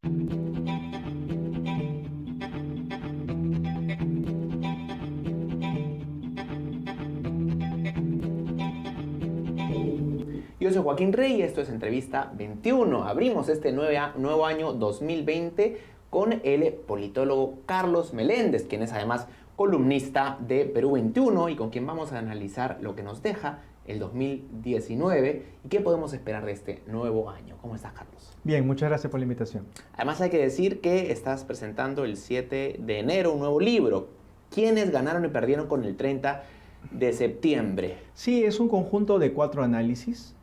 Yo soy Joaquín Rey y esto es Entrevista 21. Abrimos este nuevo año 2020 con el politólogo Carlos Meléndez, quien es además columnista de Perú 21 y con quien vamos a analizar lo que nos deja el 2019 y qué podemos esperar de este nuevo año. ¿Cómo estás, Carlos? Bien, muchas gracias por la invitación. Además hay que decir que estás presentando el 7 de enero un nuevo libro, ¿Quiénes ganaron y perdieron con el 30 de septiembre? Sí, es un conjunto de 4 análisis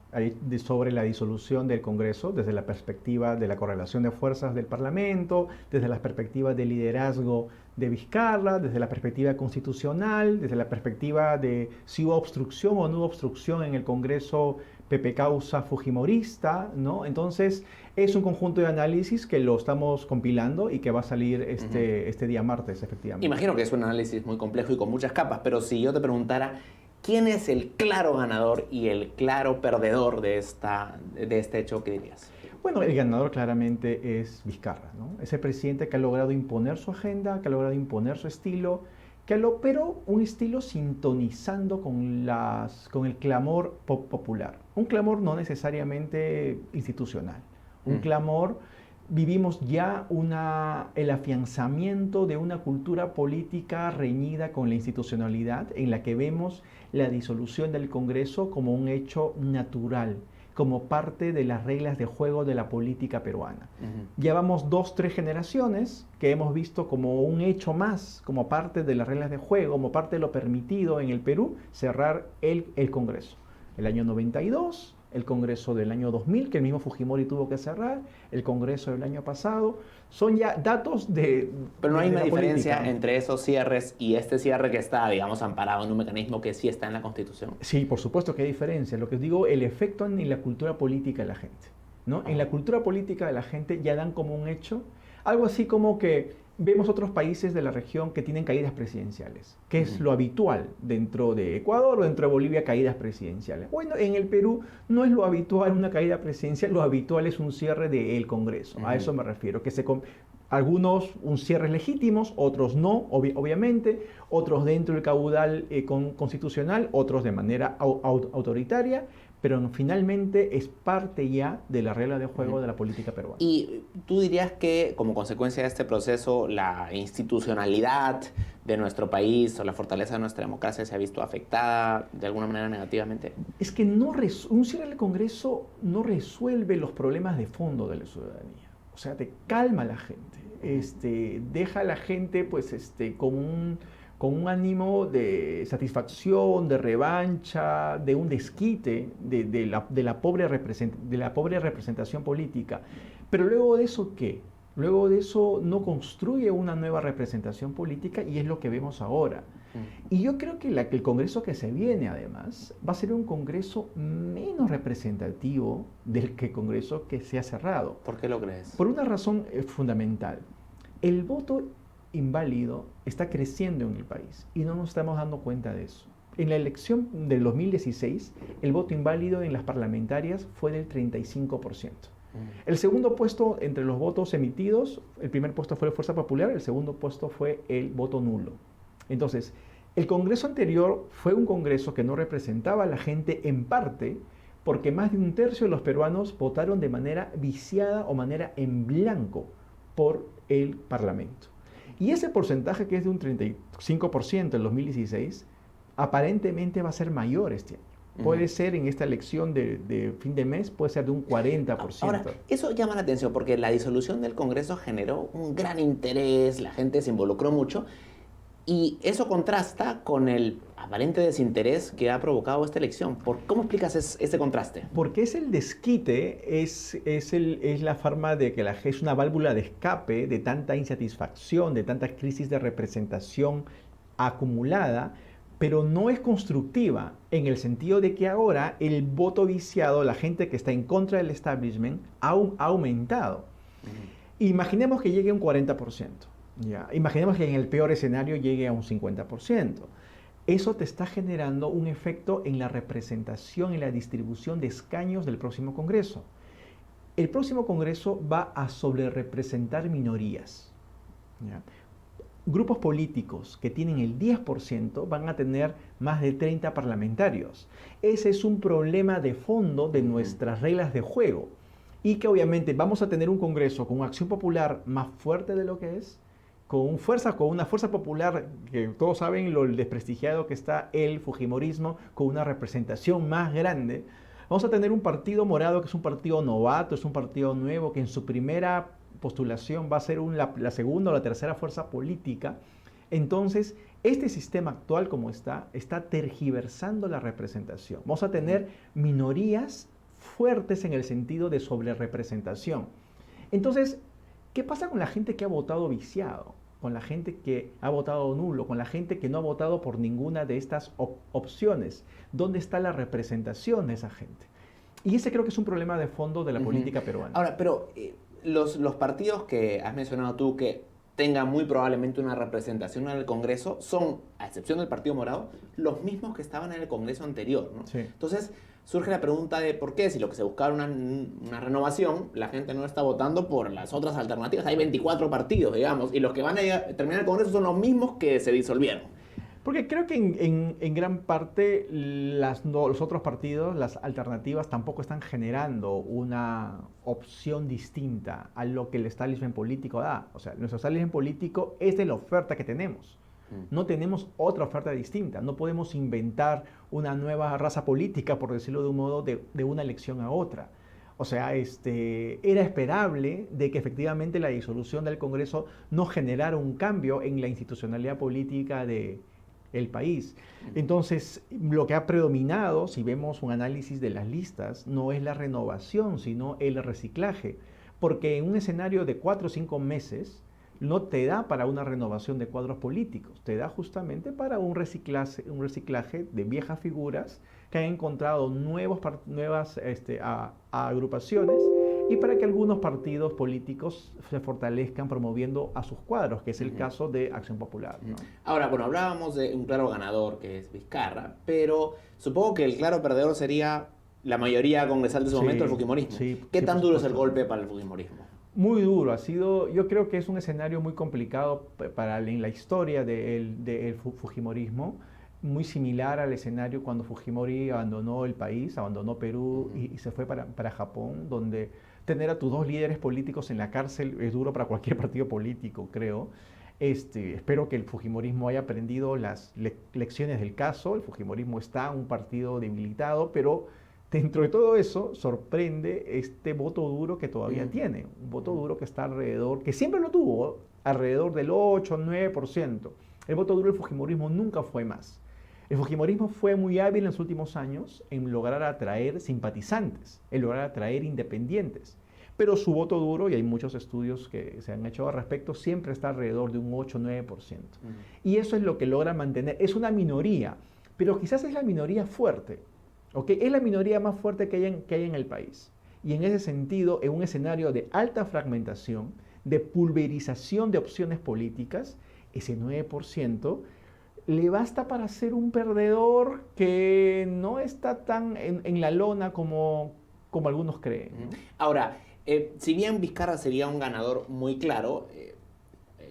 sobre la disolución del Congreso, desde la perspectiva de la correlación de fuerzas del Parlamento, desde la perspectiva del liderazgo de Vizcarra, desde la perspectiva constitucional, desde la perspectiva de si hubo obstrucción o no hubo obstrucción en el Congreso Pepe Causa fujimorista, ¿no? Entonces, es un conjunto de análisis que lo estamos compilando y que va a salir este día martes, efectivamente. Imagino que es un análisis muy complejo y con muchas capas, pero si yo te preguntara, ¿quién es el claro ganador y el claro perdedor de este hecho? ¿Qué dirías? Bueno, el ganador claramente es Vizcarra, ¿no? Es el presidente que ha logrado imponer su agenda, que ha logrado imponer su estilo, pero un estilo sintonizando con el clamor popular. Un clamor no necesariamente institucional. Un clamor, vivimos ya el afianzamiento de una cultura política reñida con la institucionalidad, en la que vemos la disolución del Congreso como un hecho natural, como parte de las reglas de juego de la política peruana. Llevamos 2-3 generaciones que hemos visto como un hecho más, como parte de las reglas de juego, como parte de lo permitido en el Perú, cerrar el Congreso. El año 92, el Congreso del año 2000, que el mismo Fujimori tuvo que cerrar, el Congreso del año pasado, son ya datos de... Pero no hay una diferencia política entre esos cierres y este cierre que está, digamos, amparado en un mecanismo que sí está en la Constitución. Sí, por supuesto que hay diferencia. Lo que digo, el efecto en la cultura política de la gente, ¿no? En la cultura política de la gente ya dan como un hecho, algo así como que vemos otros países de la región que tienen caídas presidenciales, que es lo habitual dentro de Ecuador o dentro de Bolivia, caídas presidenciales. Bueno, en el Perú no es lo habitual una caída presidencial, lo habitual es un cierre del Congreso. A eso me refiero, algunos un cierres legítimos, otros no, obviamente, otros dentro del caudal constitucional, otros de manera autoritaria, pero finalmente es parte ya de la regla de juego de la política peruana. ¿Y tú dirías que como consecuencia de este proceso la institucionalidad de nuestro país o la fortaleza de nuestra democracia se ha visto afectada de alguna manera negativamente? Es que un cierre del Congreso no resuelve los problemas de fondo de la ciudadanía. O sea, te calma a la gente, deja a la gente pues, con un ánimo de satisfacción, de revancha, de un desquite de la pobre representación política. Pero luego de eso, ¿qué? Luego de eso no construye una nueva representación política y es lo que vemos ahora. Y yo creo que el Congreso que se viene, además, va a ser un Congreso menos representativo del que el Congreso que se ha cerrado. ¿Por qué lo crees? Por una razón fundamental. El voto inválido está creciendo en el país y no nos estamos dando cuenta de eso. En la elección del 2016, el voto inválido en las parlamentarias fue del 35%. El segundo puesto entre los votos emitidos, el primer puesto fue la Fuerza Popular, el segundo puesto fue el voto nulo. Entonces, el Congreso anterior fue un Congreso que no representaba a la gente en parte porque más de un tercio de los peruanos votaron de manera viciada o manera en blanco por el Parlamento. Y ese porcentaje, que es de un 35% en 2016, aparentemente va a ser mayor este año. Puede ser en esta elección de fin de mes, puede ser de un 40%. Ahora, eso llama la atención porque la disolución del Congreso generó un gran interés, la gente se involucró mucho y eso contrasta con el aparente desinterés que ha provocado esta elección. ¿Cómo explicas ese contraste? Porque es el desquite, es la forma de que es una válvula de escape de tanta insatisfacción, de tanta crisis de representación acumulada, pero no es constructiva en el sentido de que ahora el voto viciado, la gente que está en contra del establishment, ha aumentado. Imaginemos que llegue a un 40%. ¿Ya? Imaginemos que en el peor escenario llegue a un 50%. Eso te está generando un efecto en la representación y la distribución de escaños del próximo Congreso. El próximo Congreso va a sobrerepresentar minorías. ¿Ya? Grupos políticos que tienen el 10% van a tener más de 30 parlamentarios. Ese es un problema de fondo de nuestras reglas de juego. Y que obviamente vamos a tener un Congreso con acción popular más fuerte de lo que es, con una fuerza popular que todos saben lo desprestigiado que está el fujimorismo, con una representación más grande. Vamos a tener un partido morado que es un partido novato, es un partido nuevo que en su primera postulación va a ser la segunda o la tercera fuerza política. Entonces, este sistema actual como está tergiversando la representación. Vamos a tener minorías fuertes en el sentido de sobrerepresentación. Entonces, ¿qué pasa con la gente que ha votado viciado? Con la gente que ha votado nulo, con la gente que no ha votado por ninguna de estas opciones. ¿Dónde está la representación de esa gente? Y ese creo que es un problema de fondo de la política peruana. Ahora, pero los partidos que has mencionado tú que tengan muy probablemente una representación en el Congreso son, a excepción del Partido Morado, los mismos que estaban en el Congreso anterior, ¿no? Sí. Entonces, surge la pregunta de por qué, si lo que se buscaba era una renovación, la gente no está votando por las otras alternativas. Hay 24 partidos, digamos, y los que van a terminar el Congreso son los mismos que se disolvieron. Porque creo que en gran parte los otros partidos, las alternativas, tampoco están generando una opción distinta a lo que el establishment político da. O sea, nuestro establishment político es de la oferta que tenemos. No tenemos otra oferta distinta. No podemos inventar una nueva raza política, por decirlo de un modo, de una elección a otra. O sea, era esperable de que efectivamente la disolución del Congreso no generara un cambio en la institucionalidad política del país. Entonces, lo que ha predominado, si vemos un análisis de las listas, no es la renovación, sino el reciclaje. Porque en un escenario de 4 o 5 meses, no te da para una renovación de cuadros políticos, te da justamente para un reciclaje de viejas figuras que han encontrado nuevas agrupaciones y para que algunos partidos políticos se fortalezcan promoviendo a sus cuadros, que es el caso de Acción Popular, ¿no? Ahora, bueno, hablábamos de un claro ganador que es Vizcarra, pero supongo que el claro perdedor sería la mayoría congresal de ese momento, el fujimorismo. Sí, ¿Qué sí, tan por duro es el supuesto. golpe para el fujimorismo? Muy duro, yo creo que es un escenario muy complicado en la historia del fujimorismo, muy similar al escenario cuando Fujimori abandonó el país, abandonó Perú y se fue para Japón, donde tener a tus dos líderes políticos en la cárcel es duro para cualquier partido político, creo. Espero que el fujimorismo haya aprendido las lecciones del caso. El fujimorismo está un partido debilitado, pero dentro de todo eso, sorprende este voto duro que todavía tiene. Un voto duro que está alrededor, que siempre lo tuvo, alrededor del 8 o 9%. El voto duro del fujimorismo nunca fue más. El fujimorismo fue muy hábil en los últimos años en lograr atraer simpatizantes, en lograr atraer independientes. Pero su voto duro, y hay muchos estudios que se han hecho al respecto, siempre está alrededor de un 8 o 9%. Y eso es lo que logra mantener. Es una minoría, pero quizás es la minoría fuerte. ¿Okay? Es la minoría más fuerte que hay en el país. Y en ese sentido, en un escenario de alta fragmentación, de pulverización de opciones políticas, ese 9% le basta para ser un perdedor que no está tan en la lona como algunos creen, ¿no? Ahora, si bien Vizcarra sería un ganador muy claro,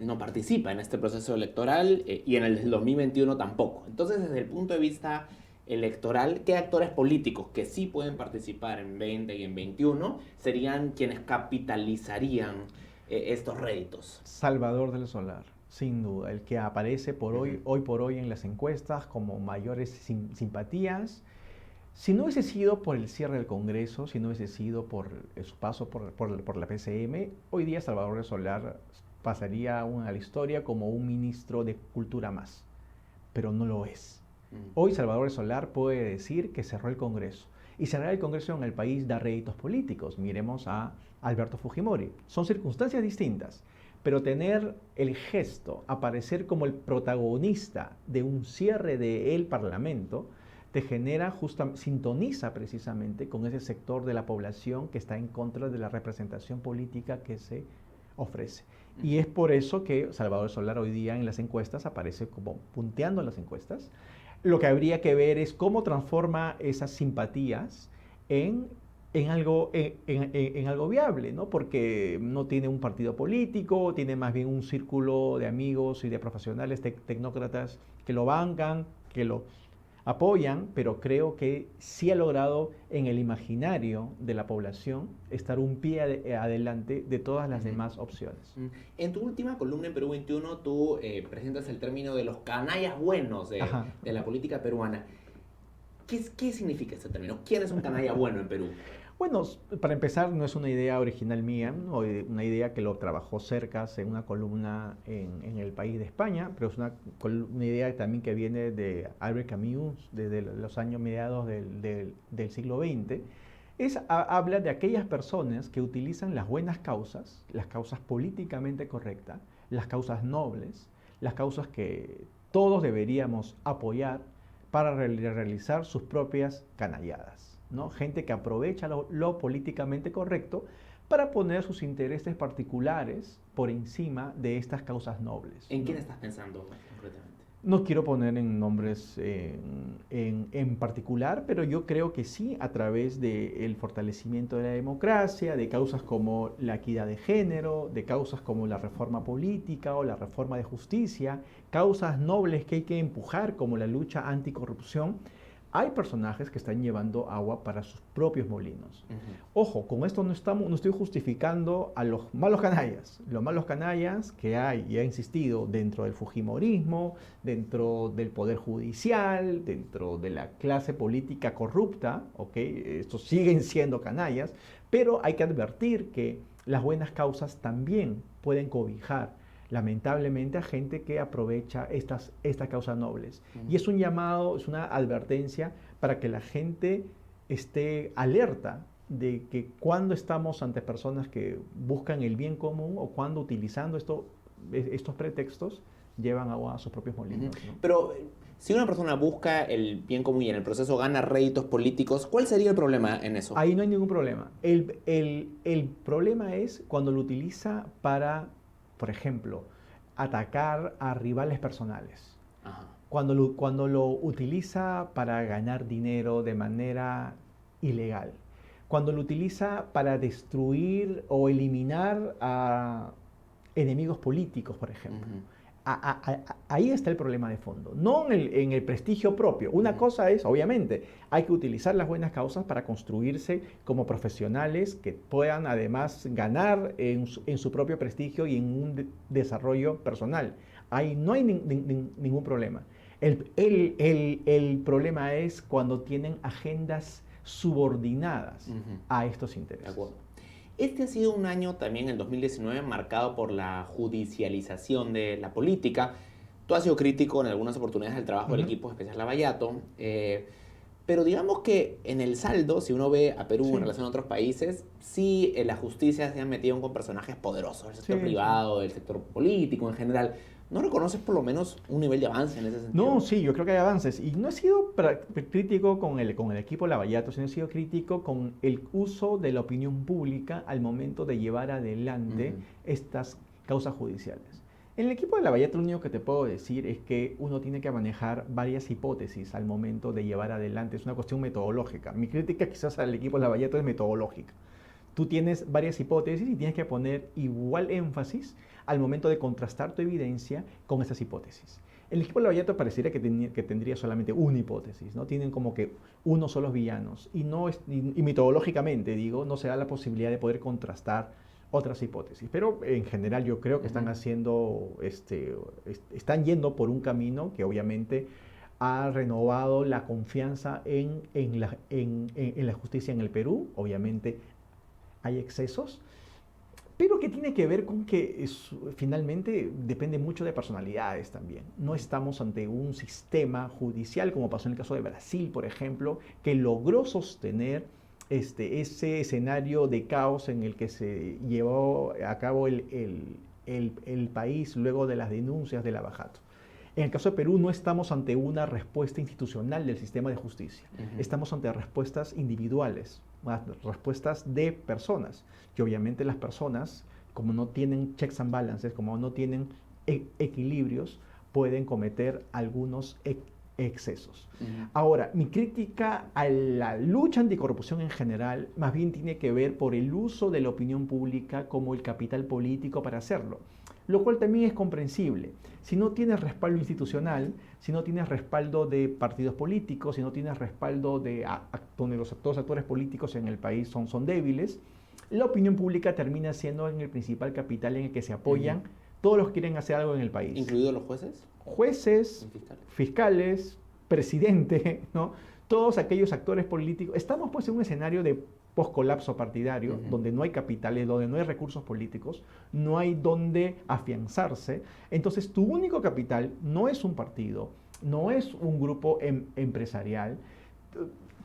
no participa en este proceso electoral y en el del 2021 tampoco. Entonces, desde el punto de vista electoral, ¿qué actores políticos que sí pueden participar en 20 y en 21 serían quienes capitalizarían estos réditos? Salvador del Solar, sin duda, el que aparece hoy por hoy en las encuestas como mayores simpatías. Si no hubiese sido por el cierre del Congreso, si no hubiese sido por su paso por la PCM, hoy día Salvador del Solar pasaría a la historia como un ministro de Cultura más, pero no lo es. Hoy Salvador Solar puede decir que cerró el Congreso. Y cerrar el Congreso en el país da réditos políticos. Miremos a Alberto Fujimori. Son circunstancias distintas, pero tener el gesto, aparecer como el protagonista de un cierre del Parlamento, te genera, sintoniza precisamente con ese sector de la población que está en contra de la representación política que se ofrece. Y es por eso que Salvador Solar hoy día en las encuestas aparece como punteando en las encuestas. Lo que habría que ver es cómo transforma esas simpatías en en algo viable, ¿no? Porque no tiene un partido político, tiene más bien un círculo de amigos y de profesionales tecnócratas que lo bancan, que lo apoyan, pero creo que sí ha logrado en el imaginario de la población estar un pie adelante de todas las demás opciones. En tu última columna en Perú 21, tú presentas el término de los canallas buenos de la política peruana. ¿Qué significa este término? ¿Quién es un canalla bueno en Perú? Bueno, para empezar, no es una idea original mía, ¿no? Una idea que lo trabajó Cercas en una columna en El País de España, pero es una idea también que viene de Albert Camus desde los años mediados del siglo XX. Habla de aquellas personas que utilizan las buenas causas, las causas políticamente correctas, las causas nobles, las causas que todos deberíamos apoyar para realizar sus propias canalladas, ¿no? Gente que aprovecha lo políticamente correcto para poner sus intereses particulares por encima de estas causas nobles. ¿En quién estás pensando concretamente? No quiero poner en nombres en particular, pero yo creo que sí, a través del fortalecimiento de la democracia, de causas como la equidad de género, de causas como la reforma política o la reforma de justicia, causas nobles que hay que empujar como la lucha anticorrupción, hay personajes que están llevando agua para sus propios molinos. Ojo, con esto no estoy justificando a los malos canallas que hay, y he insistido, dentro del fujimorismo, dentro del poder judicial, dentro de la clase política corrupta, ¿ok? Estos siguen siendo canallas, pero hay que advertir que las buenas causas también pueden cobijar lamentablemente a gente que aprovecha estas causas nobles. Y es un llamado, es una advertencia para que la gente esté alerta de que cuando estamos ante personas que buscan el bien común o cuando utilizando estos pretextos llevan agua a sus propios molinos, ¿no? Pero si una persona busca el bien común y en el proceso gana réditos políticos, ¿cuál sería el problema en eso? Ahí no hay ningún problema. El problema es cuando lo utiliza para, por ejemplo, atacar a rivales personales. Ajá. Cuando lo utiliza para ganar dinero de manera ilegal. Cuando lo utiliza para destruir o eliminar a enemigos políticos, por ejemplo. Ahí está el problema de fondo, no en el prestigio propio. Una cosa es, obviamente, hay que utilizar las buenas causas para construirse como profesionales que puedan además ganar en su propio prestigio y en un desarrollo personal. Ahí no hay ningún problema. El problema es cuando tienen agendas subordinadas a estos intereses. De acuerdo. Este ha sido un año también, el 2019, marcado por la judicialización de la política. Tú has sido crítico en algunas oportunidades del trabajo del equipo especial Lavallato, pero digamos que en el saldo, si uno ve a Perú en relación a otros países, sí la justicia se ha metido con personajes poderosos, del sector privado, del sector político en general. ¿No reconoces por lo menos un nivel de avance en ese sentido? No, sí, yo creo que hay avances. Y no he sido crítico con el equipo Lavallato, sino he sido crítico con el uso de la opinión pública al momento de llevar adelante estas causas judiciales. En el equipo de Lavallato lo único que te puedo decir es que uno tiene que manejar varias hipótesis al momento de llevar adelante. Es una cuestión metodológica. Mi crítica quizás al equipo de Lavallato es metodológica. Tú tienes varias hipótesis y tienes que poner igual énfasis al momento de contrastar tu evidencia con esas hipótesis. El equipo de Lavallato pareciera que tendría solamente una hipótesis, ¿no? Tienen como que uno solos villanos y metodológicamente, digo, no se da la posibilidad de poder contrastar otras hipótesis. Pero en general yo creo que están haciendo, están yendo por un camino que obviamente ha renovado la confianza en la justicia en el Perú. Obviamente hay excesos, pero que tiene que ver con que finalmente depende mucho de personalidades también. No estamos ante un sistema judicial, como pasó en el caso de Brasil, por ejemplo, que logró sostener ese escenario de caos en el que se llevó a cabo el país luego de las denuncias de Lavallato. En el caso de Perú no estamos ante una respuesta institucional del sistema de justicia, estamos ante respuestas individuales, respuestas de personas, que obviamente las personas, como no tienen checks and balances, como no tienen equilibrios, pueden cometer algunos excesos. Ahora, mi crítica a la lucha anticorrupción en general más bien tiene que ver por el uso de la opinión pública como el capital político para hacerlo, lo cual también es comprensible. Si no tienes respaldo institucional, si no tienes respaldo de partidos políticos, si no tienes respaldo de donde los actores políticos en el país son débiles, la opinión pública termina siendo en el principal capital en el que se apoyan todos los que quieren hacer algo en el país. ¿Incluidos los jueces? Jueces, fiscales, presidente, ¿no? Todos aquellos actores políticos. Estamos pues en un escenario de post-colapso partidario, donde no hay capitales, donde no hay recursos políticos, no hay donde afianzarse. Entonces tu único capital no es un partido, no es un grupo empresarial,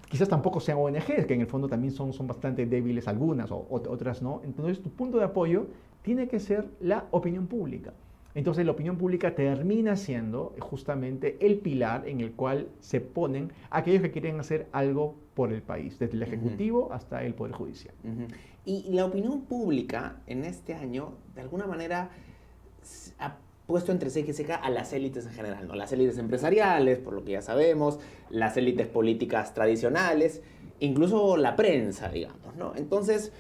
quizás tampoco sean ONGs, que en el fondo también son bastante débiles algunas, otras no. Entonces tu punto de apoyo tiene que ser la opinión pública. Entonces la opinión pública termina siendo justamente el pilar en el cual se ponen aquellos que quieren hacer algo por el país, desde el Ejecutivo hasta el Poder Judicial. Y la opinión pública en este año, de alguna manera, ha puesto entre ceja y ceja a las élites en general, ¿no? Las élites empresariales, por lo que ya sabemos, las élites políticas tradicionales, incluso la prensa, digamos, ¿no? Entonces,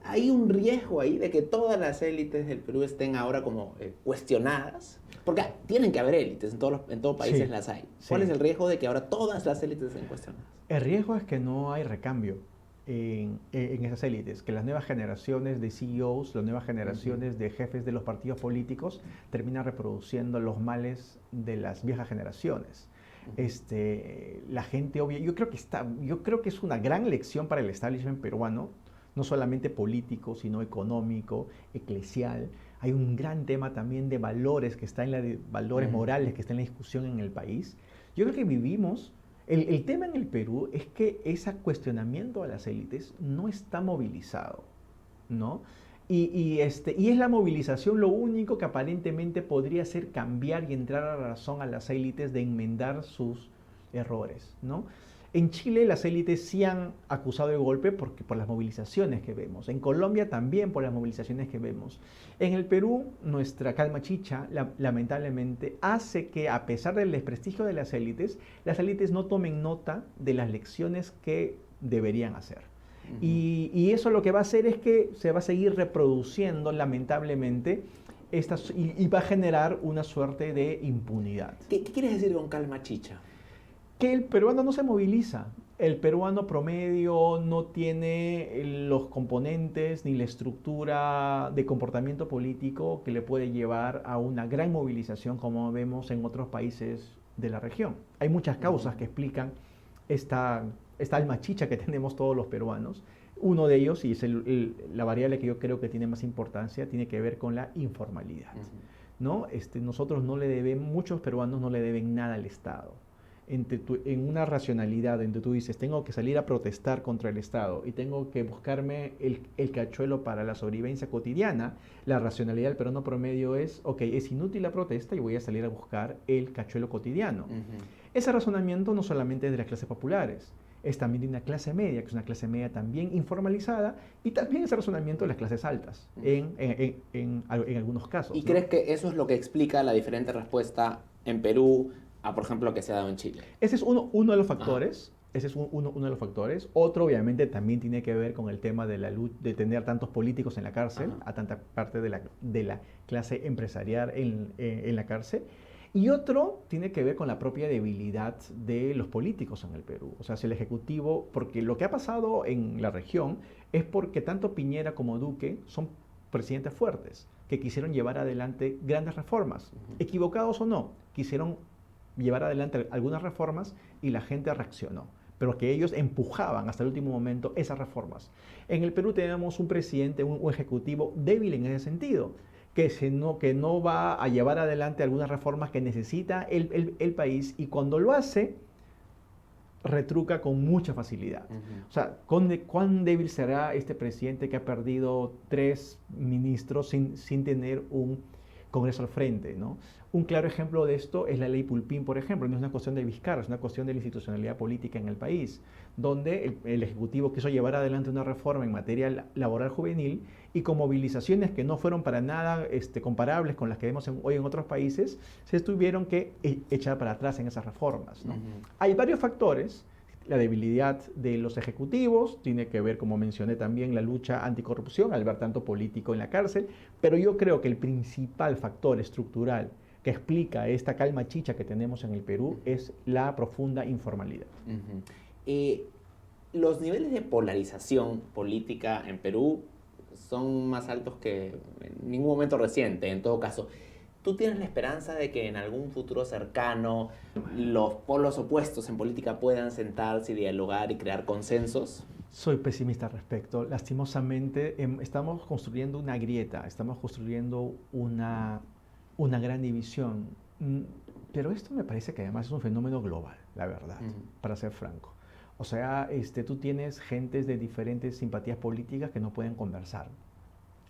hay un riesgo ahí de que todas las élites del Perú estén ahora como cuestionadas, porque tienen que haber élites, en todos países las hay. ¿Cuál es el riesgo de que ahora todas las élites estén cuestionadas? El riesgo es que no hay recambio en esas élites, que las nuevas generaciones de CEOs, las nuevas generaciones de jefes de los partidos políticos terminan reproduciendo los males de las viejas generaciones. La gente obvia, yo creo que es una gran lección para el establishment peruano, no solamente político, sino económico, eclesial. Hay un gran tema también de valores que está valores morales que está en la discusión en el país. Yo creo que vivimos, el tema en el Perú es que ese cuestionamiento a las élites no está movilizado, ¿no? Y es la movilización lo único que aparentemente podría hacer cambiar y entrar a la razón a las élites de enmendar sus errores, ¿no? En Chile las élites sí han acusado de golpe por las movilizaciones que vemos. En Colombia también por las movilizaciones que vemos. En el Perú, nuestra calma chicha, lamentablemente, hace que a pesar del desprestigio de las élites no tomen nota de las lecciones que deberían hacer. Y eso lo que va a hacer es que se va a seguir reproduciendo, lamentablemente, y va a generar una suerte de impunidad. ¿Qué quieres decir con calma chicha? Que el peruano no se moviliza. El peruano promedio no tiene los componentes ni la estructura de comportamiento político que le puede llevar a una gran movilización como vemos en otros países de la región. Hay muchas causas que explican esta alma chicha que tenemos todos los peruanos. Uno de ellos, y es la variable que yo creo que tiene más importancia, tiene que ver con la informalidad, ¿no? Muchos peruanos no le deben nada al Estado. En una racionalidad entre tú dices, tengo que salir a protestar contra el Estado y tengo que buscarme el cachuelo para la sobrevivencia cotidiana, la racionalidad del peruano promedio es, ok, es inútil la protesta y voy a salir a buscar el cachuelo cotidiano. Ese razonamiento no solamente es de las clases populares, es también de una clase media, que es una clase media también informalizada, y también ese razonamiento de las clases altas, en algunos casos. ¿Y crees que eso es lo que explica la diferente respuesta en Perú a, por ejemplo, lo que se ha dado en Chile? Ese es uno de los factores. Ese es uno de los factores. Otro, obviamente, también tiene que ver con el tema de de tener tantos políticos en la cárcel, a tanta parte de la clase empresarial en la cárcel. Y otro tiene que ver con la propia debilidad de los políticos en el Perú. O sea, si el Ejecutivo, porque lo que ha pasado en la región es porque tanto Piñera como Duque son presidentes fuertes, que quisieron llevar adelante grandes reformas. Equivocados o no, quisieron llevar adelante algunas reformas y la gente reaccionó, pero que ellos empujaban hasta el último momento esas reformas. En el Perú tenemos un presidente, un ejecutivo débil en ese sentido, que no va a llevar adelante algunas reformas que necesita el país, y cuando lo hace, retruca con mucha facilidad. O sea, ¿cuán débil será este presidente que ha perdido 3 ministros sin tener Congreso al frente, ¿no? Un claro ejemplo de esto es la ley Pulpín, por ejemplo. No es una cuestión de Vizcarra, es una cuestión de la institucionalidad política en el país, donde el Ejecutivo quiso llevar adelante una reforma en materia laboral juvenil y con movilizaciones que no fueron para nada comparables con las que vemos hoy en otros países, se tuvieron que echar para atrás en esas reformas, ¿no? Hay varios factores. La debilidad de los ejecutivos tiene que ver, como mencioné también, la lucha anticorrupción, al ver tanto político en la cárcel, pero yo creo que el principal factor estructural que explica esta calma chicha que tenemos en el Perú es la profunda informalidad. Los niveles de polarización política en Perú son más altos que en ningún momento reciente, en todo caso. ¿Tú tienes la esperanza de que en algún futuro cercano los polos opuestos en política puedan sentarse y dialogar y crear consensos? Soy pesimista al respecto. Lastimosamente, estamos construyendo una grieta, estamos construyendo una gran división. Pero esto me parece que además es un fenómeno global, la verdad, para ser franco. O sea, tú tienes gentes de diferentes simpatías políticas que no pueden conversar,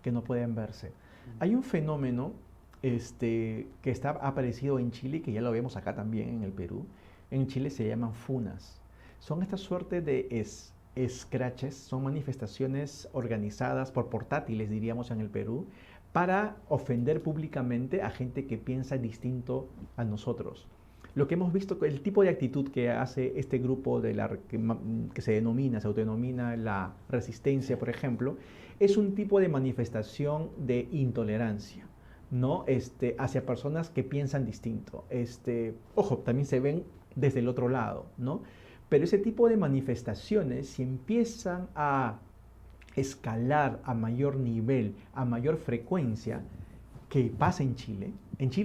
que no pueden verse. Hay un fenómeno que ha aparecido en Chile, que ya lo vemos acá también en el Perú. En Chile se llaman funas. Son esta suerte de scratches, son manifestaciones organizadas por portátiles, diríamos en el Perú, para ofender públicamente a gente que piensa distinto a nosotros. Lo que hemos visto, el tipo de actitud que hace este grupo que se autodenomina la resistencia, por ejemplo, es un tipo de manifestación de intolerancia, ¿no? Hacia personas que piensan distinto. Ojo, también se ven desde el otro lado, ¿no? Pero ese tipo de manifestaciones, si empiezan a escalar a mayor nivel, a mayor frecuencia, que pasa en Chile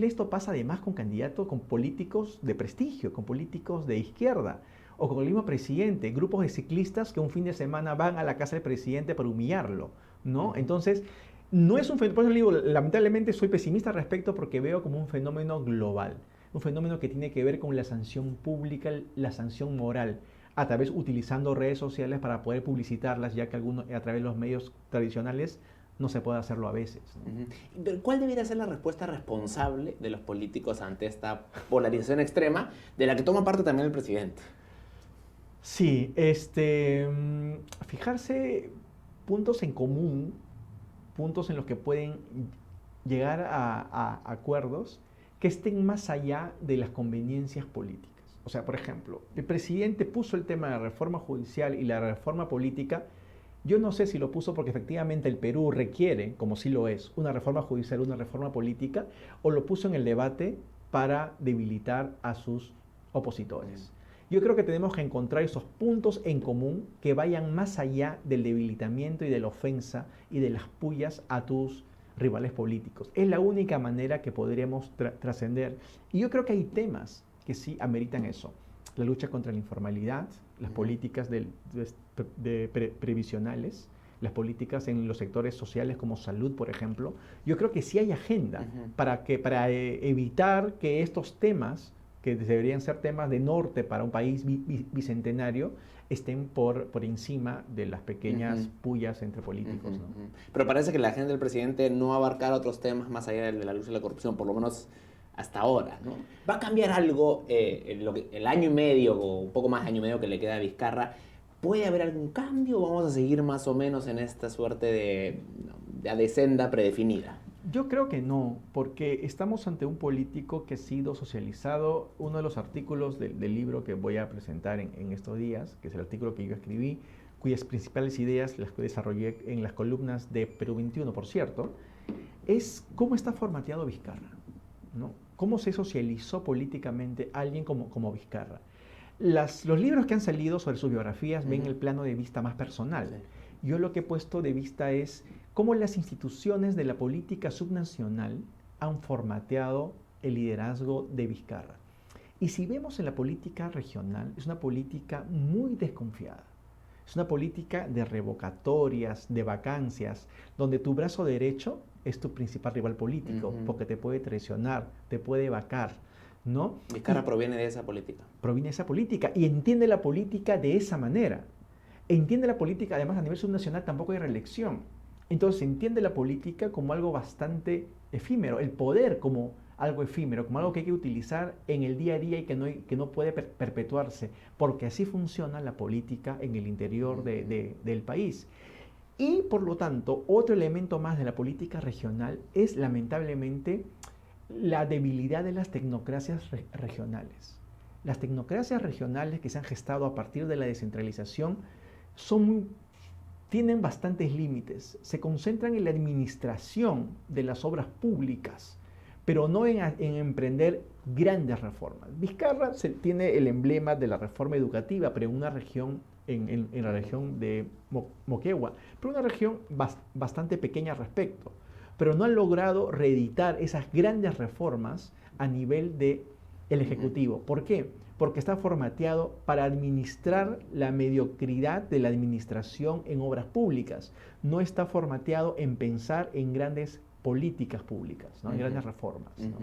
esto pasa además con candidatos, con políticos de prestigio, con políticos de izquierda, o con el mismo presidente, grupos de ciclistas que un fin de semana van a la casa del presidente para humillarlo, ¿no? Entonces, no es un fenómeno, por eso digo, lamentablemente soy pesimista al respecto porque veo como un fenómeno global, un fenómeno que tiene que ver con la sanción pública, la sanción moral, a través utilizando redes sociales para poder publicitarlas, ya que a través de los medios tradicionales no se puede hacerlo a veces, ¿no? Pero ¿cuál debería ser la respuesta responsable de los políticos ante esta polarización extrema de la que toma parte también el presidente? Sí, fijarse puntos en común, puntos en los que pueden llegar a acuerdos que estén más allá de las conveniencias políticas. O sea, por ejemplo, el presidente puso el tema de la reforma judicial y la reforma política. Yo no sé si lo puso porque efectivamente el Perú requiere, como sí lo es, una reforma judicial, una reforma política, o lo puso en el debate para debilitar a sus opositores. Yo creo que tenemos que encontrar esos puntos en común que vayan más allá del debilitamiento y de la ofensa y de las pullas a tus rivales políticos. Es la única manera que podríamos trascender. Y yo creo que hay temas que sí ameritan eso. La lucha contra la informalidad, las políticas previsionales, las políticas en los sectores sociales como salud, por ejemplo. Yo creo que sí hay agenda para evitar que estos temas, que deberían ser temas de norte para un país bicentenario, estén por encima de las pequeñas pullas entre políticos, ¿no? Pero parece que la agenda del presidente no abarcar otros temas más allá de la lucha de la corrupción, por lo menos hasta ahora, ¿no? ¿Va a cambiar algo el año y medio o un poco más de año y medio que le queda a Vizcarra? ¿Puede haber algún cambio o vamos a seguir más o menos en esta suerte de senda predefinida? Yo creo que no, porque estamos ante un político que ha sido socializado. Uno de los artículos del libro que voy a presentar en estos días, que es el artículo que yo escribí, cuyas principales ideas las que desarrollé en las columnas de Perú 21, por cierto, es cómo está formateado Vizcarra, ¿no? Cómo se socializó políticamente alguien como Vizcarra. Los libros que han salido sobre sus biografías ven el plano de vista más personal. Sí. Yo lo que he puesto de vista es cómo las instituciones de la política subnacional han formateado el liderazgo de Vizcarra. Y si vemos en la política regional, es una política muy desconfiada. Es una política de revocatorias, de vacancias, donde tu brazo derecho es tu principal rival político, porque te puede traicionar, te puede vacar, ¿no? Vizcarra proviene de esa política. Proviene de esa política y entiende la política de esa manera. Entiende la política, además a nivel subnacional tampoco hay reelección. Entonces se entiende la política como algo bastante efímero, el poder como algo efímero, como algo que hay que utilizar en el día a día y que no puede perpetuarse, porque así funciona la política en el interior del país. Y por lo tanto, otro elemento más de la política regional es lamentablemente la debilidad de las tecnocracias regionales. Las tecnocracias regionales que se han gestado a partir de la descentralización tienen bastantes límites. Se concentran en la administración de las obras públicas, pero no en emprender grandes reformas. Vizcarra tiene el emblema de la reforma educativa, pero en una región, en la región de Moquegua, pero una región bastante pequeña al respecto. Pero no han logrado reeditar esas grandes reformas a nivel del Ejecutivo. ¿Por qué? Porque está formateado para administrar la mediocridad de la administración en obras públicas. No está formateado en pensar en grandes políticas públicas, ¿no? En grandes reformas, ¿no?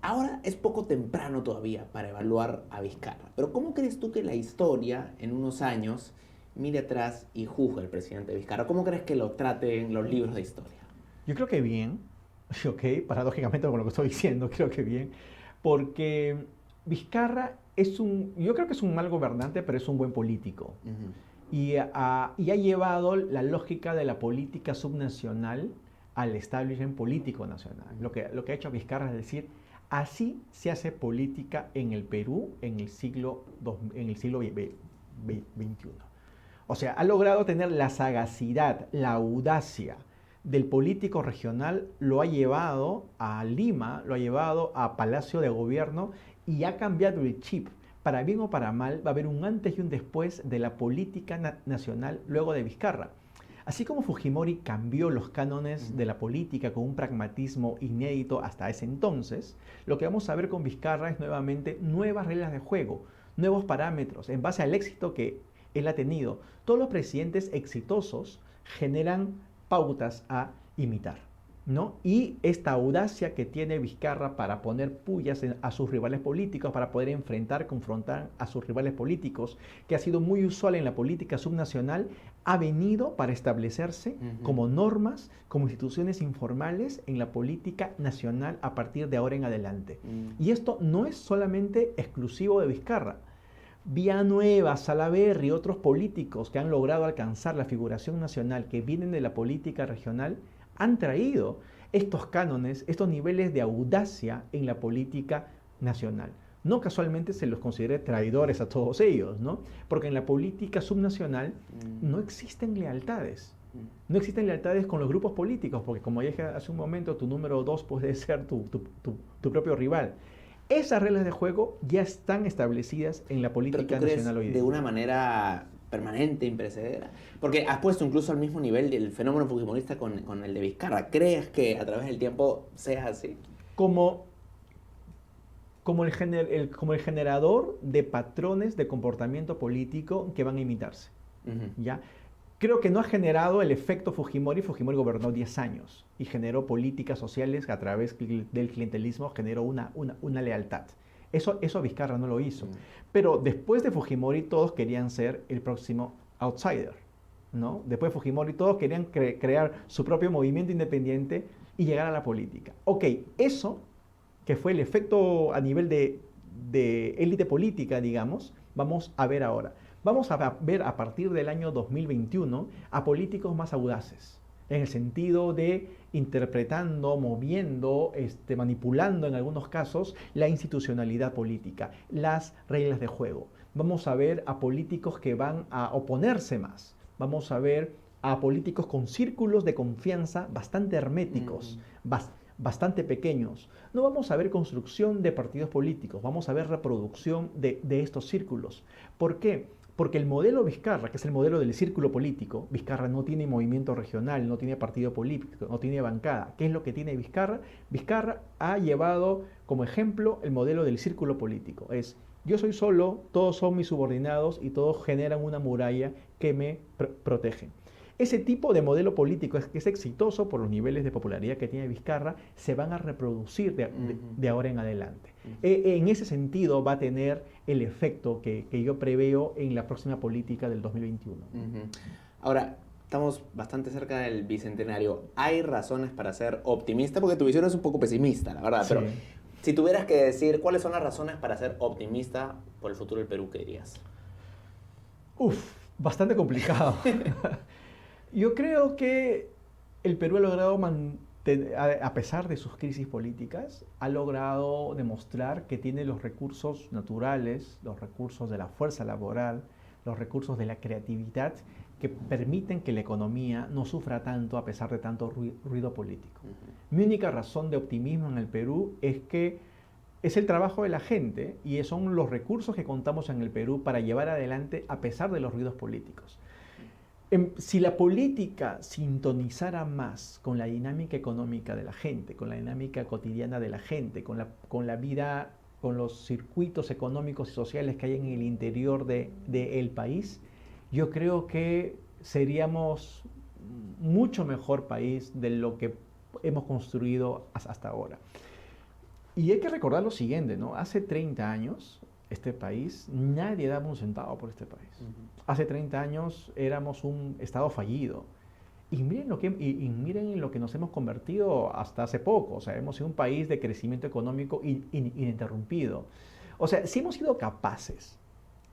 Ahora es poco temprano todavía para evaluar a Vizcarra, pero ¿cómo crees tú que la historia en unos años mire atrás y juzgue al presidente Vizcarra? ¿Cómo crees que lo traten los libros de historia? Yo creo que bien, ok, paradójicamente con lo que estoy diciendo, creo que bien, porque Vizcarra yo creo que es un mal gobernante, pero es un buen político. Y ha llevado la lógica de la política subnacional al establishment político nacional. Lo que ha hecho Vizcarra es decir, así se hace política en el Perú en el siglo XXI. O sea, ha logrado tener la sagacidad, la audacia del político regional, lo ha llevado a Lima, lo ha llevado a Palacio de Gobierno y ha cambiado el chip. Para bien o para mal, va a haber un antes y un después de la política nacional luego de Vizcarra. Así como Fujimori cambió los cánones de la política con un pragmatismo inédito hasta ese entonces, lo que vamos a ver con Vizcarra es nuevamente nuevas reglas de juego, nuevos parámetros, en base al éxito que él ha tenido. Todos los presidentes exitosos generan pautas a imitar, ¿no? Y esta audacia que tiene Vizcarra para poner pullas a sus rivales políticos, para poder confrontar a sus rivales políticos, que ha sido muy usual en la política subnacional, ha venido para establecerse como normas, como instituciones informales en la política nacional a partir de ahora en adelante. Y esto no es solamente exclusivo de Vizcarra. Villanueva, Salaverry y otros políticos que han logrado alcanzar la figuración nacional que vienen de la política regional han traído estos cánones, estos niveles de audacia en la política nacional. No casualmente se los considere traidores a todos ellos, ¿no? Porque en la política subnacional no existen lealtades. No existen lealtades con los grupos políticos, porque como dije hace un momento, tu número 2 puede ser tu propio rival. Esas reglas de juego ya están establecidas en la política nacional hoy día. ¿De una manera permanente, imprecedera? Porque has puesto incluso al mismo nivel del fenómeno fujimorista con el de Vizcarra. ¿Crees que a través del tiempo sea así? Como el generador de patrones de comportamiento político que van a imitarse. ¿Ya? Creo que no ha generado el efecto Fujimori. Fujimori gobernó 10 años y generó políticas sociales que a través del clientelismo generó una lealtad. Eso Vizcarra no lo hizo. Pero después de Fujimori todos querían ser el próximo outsider, ¿no? Después de Fujimori todos querían crear su propio movimiento independiente y llegar a la política. Ok, eso que fue el efecto a nivel de élite política, digamos, vamos a ver ahora. Vamos a ver a partir del año 2021 a políticos más audaces, en el sentido de interpretando, moviendo, manipulando en algunos casos la institucionalidad política, las reglas de juego. Vamos a ver a políticos que van a oponerse más. Vamos a ver a políticos con círculos de confianza bastante herméticos, bastante pequeños. No vamos a ver construcción de partidos políticos, vamos a ver reproducción de estos círculos. ¿Por qué? Porque el modelo Vizcarra, que es el modelo del círculo político, Vizcarra no tiene movimiento regional, no tiene partido político, no tiene bancada. ¿Qué es lo que tiene Vizcarra? Vizcarra ha llevado como ejemplo el modelo del círculo político. Es, yo soy solo, todos son mis subordinados y todos generan una muralla que me protege. ese tipo de modelo político que es exitoso por los niveles de popularidad que tiene Vizcarra, se van a reproducir de ahora en adelante. En ese sentido va a tener el efecto que yo preveo en la próxima política del 2021. Ahora, estamos bastante cerca del bicentenario. ¿Hay razones para ser optimista? Porque tu visión es un poco pesimista, la verdad. Sí. Pero si tuvieras que decir cuáles son las razones para ser optimista por el futuro del Perú, ¿qué dirías? Bastante complicado. Yo creo que el Perú ha logrado a pesar de sus crisis políticas, ha logrado demostrar que tiene los recursos naturales, los recursos de la fuerza laboral, los recursos de la creatividad que permiten que la economía no sufra tanto a pesar de tanto ruido político. Mi única razón de optimismo en el Perú es que es el trabajo de la gente y son los recursos que contamos en el Perú para llevar adelante a pesar de los ruidos políticos. Si la política sintonizara más con la dinámica económica de la gente, con la dinámica cotidiana de la gente, con la vida, con los circuitos económicos y sociales que hay en el interior del país, yo creo que seríamos mucho mejor país de lo que hemos construido hasta ahora. Y hay que recordar lo siguiente, ¿no? Hace 30 años, este país, nadie daba un centavo por este país. Hace 30 años éramos un estado fallido. Y miren en lo que nos hemos convertido hasta hace poco. O sea, hemos sido un país de crecimiento económico ininterrumpido. O sea, si hemos sido capaces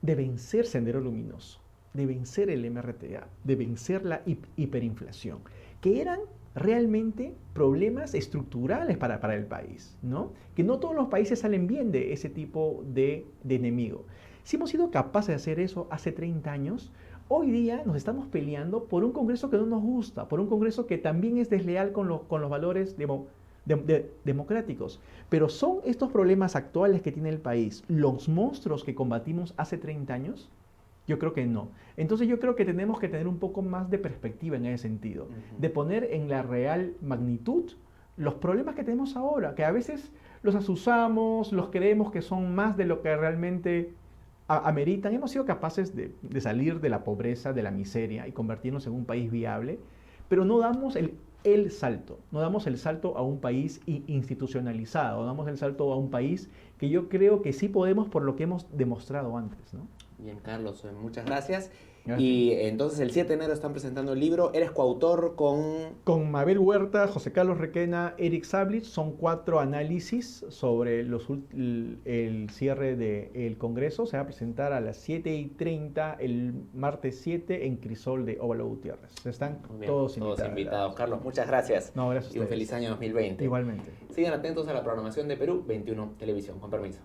de vencer Sendero Luminoso, de vencer el MRTA, de vencer la hiperinflación, que eran realmente problemas estructurales para el país, ¿no? Que no todos los países salen bien de ese tipo de enemigo. Si hemos sido capaces de hacer eso hace 30 años, hoy día nos estamos peleando por un Congreso que no nos gusta, por un Congreso que también es desleal con los valores democráticos. Pero ¿son estos problemas actuales que tiene el país los monstruos que combatimos hace 30 años? Yo creo que no. Entonces yo creo que tenemos que tener un poco más de perspectiva en ese sentido, de poner en la real magnitud los problemas que tenemos ahora, que a veces los asusamos, los creemos que son más de lo que realmente ameritan. Hemos sido capaces de salir de la pobreza, de la miseria y convertirnos en un país viable, pero no damos el salto, no damos el salto a un país institucionalizado, damos el salto a un país que yo creo que sí podemos por lo que hemos demostrado antes, ¿no? Bien, Carlos, muchas gracias. Y entonces el 7 de enero están presentando el libro. Eres coautor con Mabel Huerta, José Carlos Requena, Eric Sablich. Son 4 análisis sobre el cierre del Congreso. Se va a presentar a las 7:30 el martes 7 en Crisol de Óvalo Gutiérrez. Están todos invitados. Carlos, muchas gracias. No, gracias a ustedes. Y un feliz año 2020. Igualmente. Sigan atentos a la programación de Perú 21 Televisión. Con permiso.